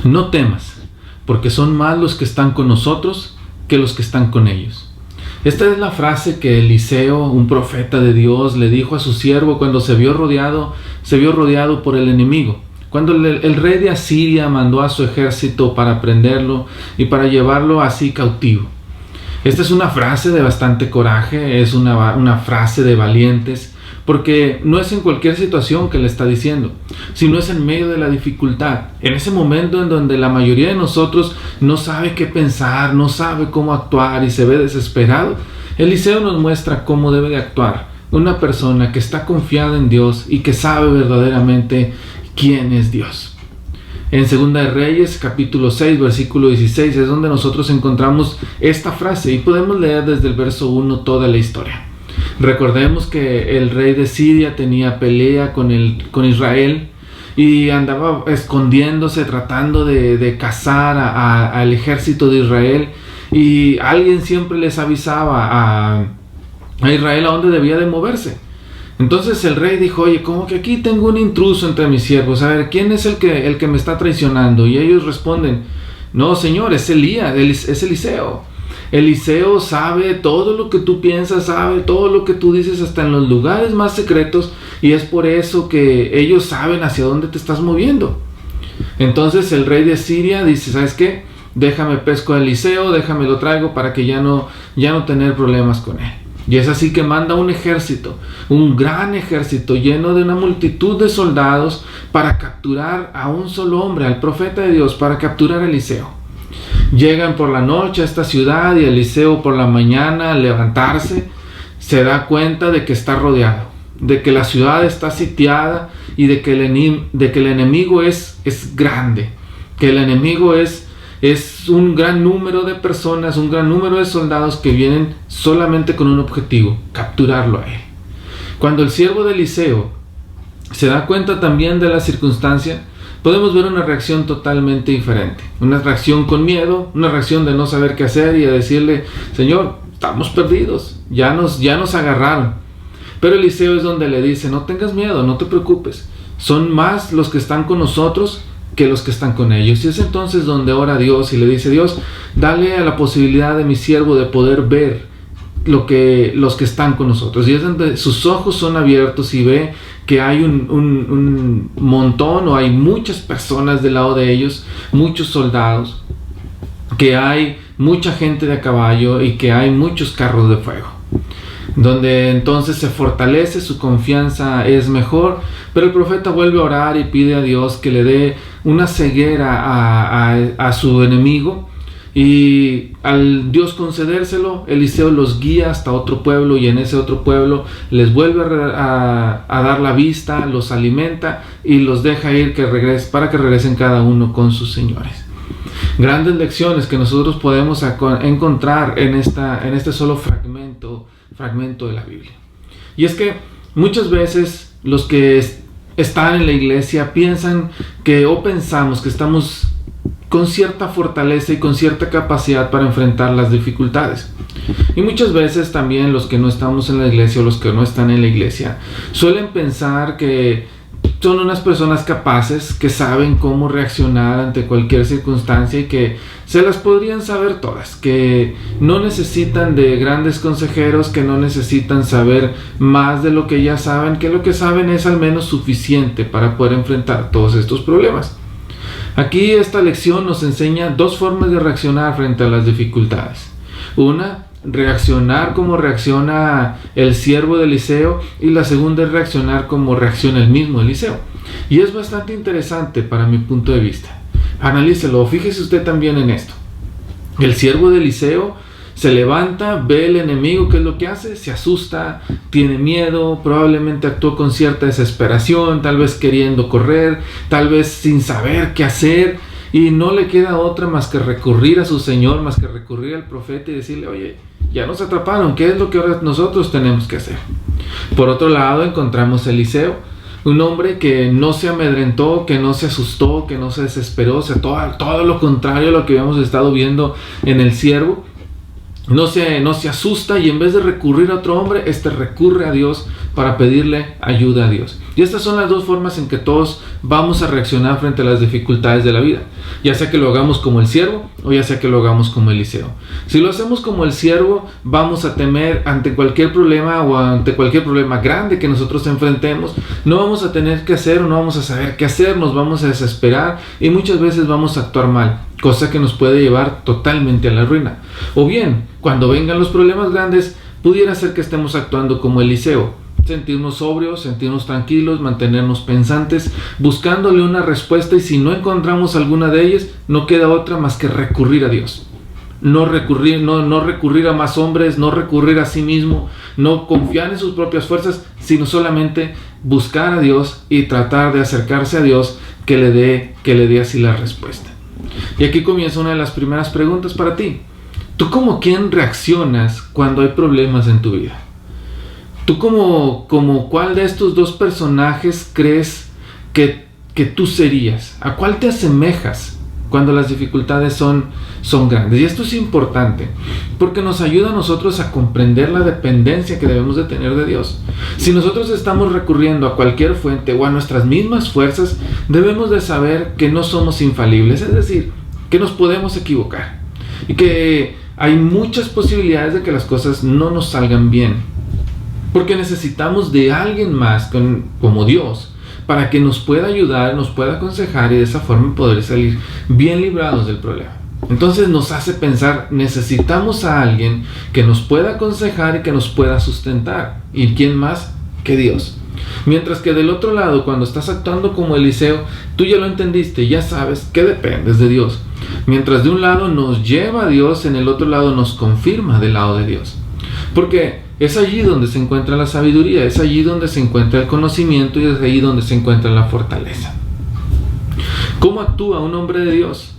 No temas, porque son más los que están con nosotros que los que están con ellos. Esta es la frase que Eliseo, un profeta de Dios, le dijo a su siervo cuando se vio rodeado por el enemigo. Cuando el rey de Asiria mandó a su ejército para prenderlo y para llevarlo así cautivo. Esta es una frase de bastante coraje, es una frase de valientes, porque no es en cualquier situación que le está diciendo, sino es en medio de la dificultad, en ese momento en donde la mayoría de nosotros no sabe qué pensar, no sabe cómo actuar y se ve desesperado. Eliseo nos muestra cómo debe de actuar una persona que está confiada en Dios y que sabe verdaderamente quién es Dios. En 2 de Reyes, capítulo 6, versículo 16, es donde nosotros encontramos esta frase y podemos leer desde el verso 1 toda la historia. Recordemos que el rey de Siria tenía pelea con Israel y andaba escondiéndose, tratando de cazar al ejército de Israel, y alguien siempre les avisaba a Israel a dónde debía de moverse. Entonces el rey dijo: oye, como que aquí tengo un intruso entre mis siervos, a ver, ¿quién es el que me está traicionando? Y ellos responden: no, señor, es Elías, es Eliseo. Eliseo sabe todo lo que tú piensas, sabe todo lo que tú dices, hasta en los lugares más secretos, y es por eso que ellos saben hacia dónde te estás moviendo. Entonces el rey de Siria dice: ¿sabes qué? Déjame pesco a Eliseo, déjame lo traigo para que ya no tener problemas con él. Y es así que manda un ejército, un gran ejército lleno de una multitud de soldados para capturar a un solo hombre, al profeta de Dios, para capturar a Eliseo. Llegan por la noche a esta ciudad y Eliseo por la mañana, al levantarse, se da cuenta de que está rodeado, de que la ciudad está sitiada y de que el enemigo es grande, que el enemigo es un gran número de personas, un gran número de soldados que vienen solamente con un objetivo: capturarlo a él. Cuando el siervo de Eliseo se da cuenta también de la circunstancia, podemos ver una reacción totalmente diferente. Una reacción con miedo, una reacción de no saber qué hacer y de decirle: Señor, estamos perdidos, ya nos agarraron. Pero Eliseo es donde le dice: no tengas miedo, no te preocupes, son más los que están con nosotros que los que están con ellos. Y es entonces donde ora a Dios y le dice: Dios, dale a la posibilidad de mi siervo de poder ver los que están con nosotros. Y es donde sus ojos son abiertos y ve que hay un montón, o hay muchas personas del lado de ellos, muchos soldados, que hay mucha gente de a caballo y que hay muchos carros de fuego. Donde entonces se fortalece, su confianza es mejor, pero el profeta vuelve a orar y pide a Dios que le dé una ceguera a su enemigo, y al Dios concedérselo, Eliseo los guía hasta otro pueblo, y en ese otro pueblo les vuelve a dar la vista, los alimenta y los deja ir para que regresen cada uno con sus señores. Grandes lecciones que nosotros podemos encontrar en este solo fragmento de la Biblia. Y es que muchas veces los que están en la iglesia pensamos que estamos con cierta fortaleza y con cierta capacidad para enfrentar las dificultades. Y muchas veces también los que no estamos en la iglesia, o los que no están en la iglesia, suelen pensar que son unas personas capaces, que saben cómo reaccionar ante cualquier circunstancia y que se las podrían saber todas, que no necesitan de grandes consejeros, que no necesitan saber más de lo que ya saben, que lo que saben es al menos suficiente para poder enfrentar todos estos problemas. Aquí esta lección nos enseña dos formas de reaccionar frente a las dificultades. Una, reaccionar como reacciona el siervo de Eliseo, y la segunda es reaccionar como reacciona el mismo Eliseo. Y es bastante interesante para mi punto de vista. Analícelo, fíjese usted también en esto. El siervo de Eliseo se levanta, ve el enemigo, ¿qué es lo que hace? Se asusta, tiene miedo, probablemente actuó con cierta desesperación, tal vez queriendo correr, tal vez sin saber qué hacer, y no le queda otra más que recurrir a su Señor, más que recurrir al profeta y decirle: oye, ya nos atraparon, ¿qué es lo que ahora nosotros tenemos que hacer? Por otro lado encontramos a Eliseo, un hombre que no se amedrentó, que no se asustó, que no se desesperó, o sea, todo lo contrario a lo que habíamos estado viendo en el siervo. No se asusta, y en vez de recurrir a otro hombre, recurre a Dios para pedirle ayuda a Dios. Y estas son las dos formas en que todos vamos a reaccionar frente a las dificultades de la vida, ya sea que lo hagamos como el siervo o ya sea que lo hagamos como Eliseo. Si lo hacemos como el siervo, vamos a temer ante cualquier problema o ante cualquier problema grande que nosotros enfrentemos. No vamos a tener qué hacer o no vamos a saber qué hacer, nos vamos a desesperar y muchas veces vamos a actuar mal, cosa que nos puede llevar totalmente a la ruina. O bien, cuando vengan los problemas grandes, pudiera ser que estemos actuando como Eliseo, sentirnos sobrios, sentirnos tranquilos, mantenernos pensantes, buscándole una respuesta, y si no encontramos alguna de ellas, no queda otra más que recurrir a Dios. No recurrir a más hombres, no recurrir a sí mismo, no confiar en sus propias fuerzas, sino solamente buscar a Dios y tratar de acercarse a Dios que le dé así la respuesta. Y aquí comienza una de las primeras preguntas para ti. ¿Tú como quién reaccionas cuando hay problemas en tu vida? ¿Tú como cuál de estos dos personajes crees que tú serías? ¿A cuál te asemejas cuando las dificultades son grandes? Y esto es importante porque nos ayuda a nosotros a comprender la dependencia que debemos de tener de Dios. Si nosotros estamos recurriendo a cualquier fuente o a nuestras mismas fuerzas, debemos de saber que no somos infalibles, es decir, que nos podemos equivocar y que hay muchas posibilidades de que las cosas no nos salgan bien, porque necesitamos de alguien más como Dios para que nos pueda ayudar, nos pueda aconsejar y de esa forma poder salir bien librados del problema. Entonces nos hace pensar, necesitamos a alguien que nos pueda aconsejar y que nos pueda sustentar. ¿Y quién más que Dios? Mientras que del otro lado, cuando estás actuando como Eliseo, tú ya lo entendiste, ya sabes que dependes de Dios. Mientras de un lado nos lleva a Dios, en el otro lado nos confirma del lado de Dios. Porque es allí donde se encuentra la sabiduría, es allí donde se encuentra el conocimiento y es allí donde se encuentra la fortaleza. ¿Cómo actúa un hombre de Dios?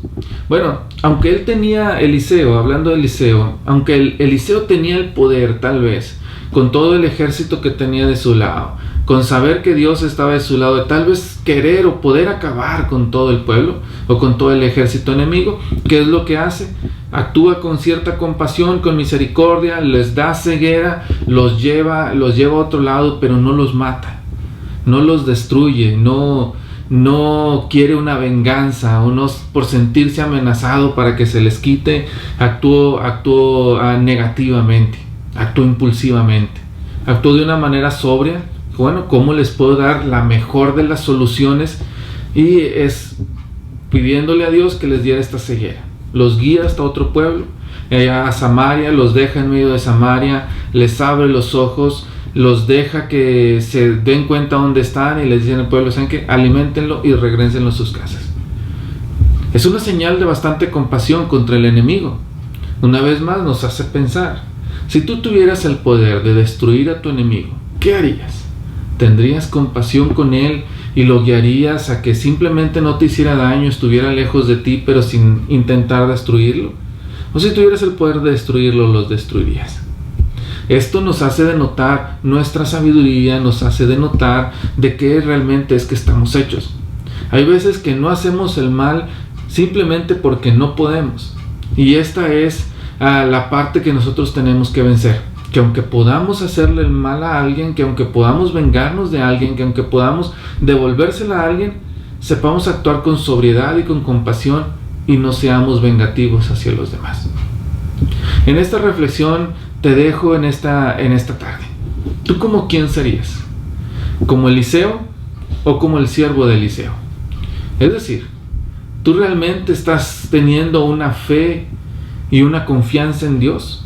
Bueno, aunque él tenía Eliseo, hablando de Eliseo, aunque Eliseo tenía el poder tal vez, con todo el ejército que tenía de su lado, con saber que Dios estaba de su lado, de tal vez querer o poder acabar con todo el pueblo o con todo el ejército enemigo, ¿qué es lo que hace? Actúa con cierta compasión, con misericordia, les da ceguera, los lleva a otro lado, pero no los mata, no los destruye, no quiere una venganza o no por sentirse amenazado para que se les quite, actuó negativamente, actuó impulsivamente, actuó de una manera sobria. Bueno, ¿cómo les puedo dar la mejor de las soluciones? Y es pidiéndole a Dios que les diera esta ceguera. Los guía hasta otro pueblo, a Samaria, los deja en medio de Samaria, les abre los ojos, los deja que se den cuenta dónde están y les dicen al pueblo, ¿saben qué? Aliméntenlo y regrésenlo a sus casas. Es una señal de bastante compasión contra el enemigo. Una vez más nos hace pensar, si tú tuvieras el poder de destruir a tu enemigo, ¿qué harías? ¿Tendrías compasión con él y lo guiarías a que simplemente no te hiciera daño, estuviera lejos de ti, pero sin intentar destruirlo? ¿O si tuvieras el poder de destruirlo, los destruirías? Esto nos hace denotar nuestra sabiduría, nos hace denotar de qué realmente es que estamos hechos. Hay veces que no hacemos el mal simplemente porque no podemos. Y esta es la parte que nosotros tenemos que vencer. Que aunque podamos hacerle el mal a alguien, que aunque podamos vengarnos de alguien, que aunque podamos devolvérsela a alguien, sepamos actuar con sobriedad y con compasión y no seamos vengativos hacia los demás. En esta reflexión te dejo en esta tarde. ¿Tú como quién serías? ¿Como Eliseo o como el siervo de Eliseo? Es decir, ¿tú realmente estás teniendo una fe y una confianza en Dios?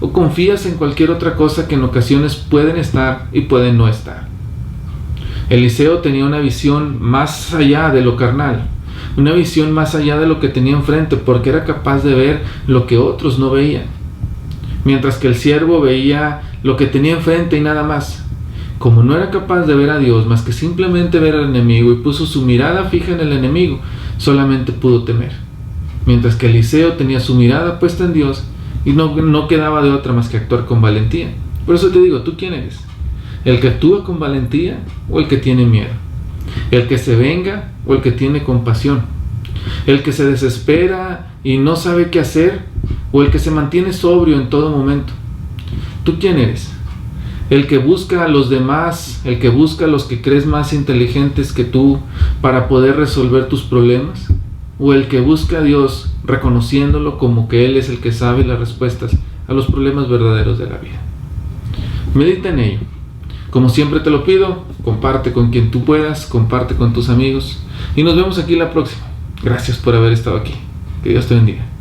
¿O confías en cualquier otra cosa que en ocasiones pueden estar y pueden no estar? Eliseo tenía una visión más allá de lo carnal, una visión más allá de lo que tenía enfrente, porque era capaz de ver lo que otros no veían. Mientras que el siervo veía lo que tenía enfrente y nada más. Como no era capaz de ver a Dios más que simplemente ver al enemigo y puso su mirada fija en el enemigo, solamente pudo temer. Mientras que Eliseo tenía su mirada puesta en Dios y no quedaba de otra más que actuar con valentía. Por eso te digo, ¿tú quién eres? ¿El que actúa con valentía o el que tiene miedo? ¿El que se venga o el que tiene compasión? ¿El que se desespera y no sabe qué hacer o el que se mantiene sobrio en todo momento? ¿Tú quién eres? El que busca a los demás, el que busca a los que crees más inteligentes que tú para poder resolver tus problemas, o el que busca a Dios reconociéndolo como que Él es el que sabe las respuestas a los problemas verdaderos de la vida. Medita en ello. Como siempre te lo pido, comparte con quien tú puedas, comparte con tus amigos y nos vemos aquí la próxima. Gracias por haber estado aquí. Que Dios te bendiga.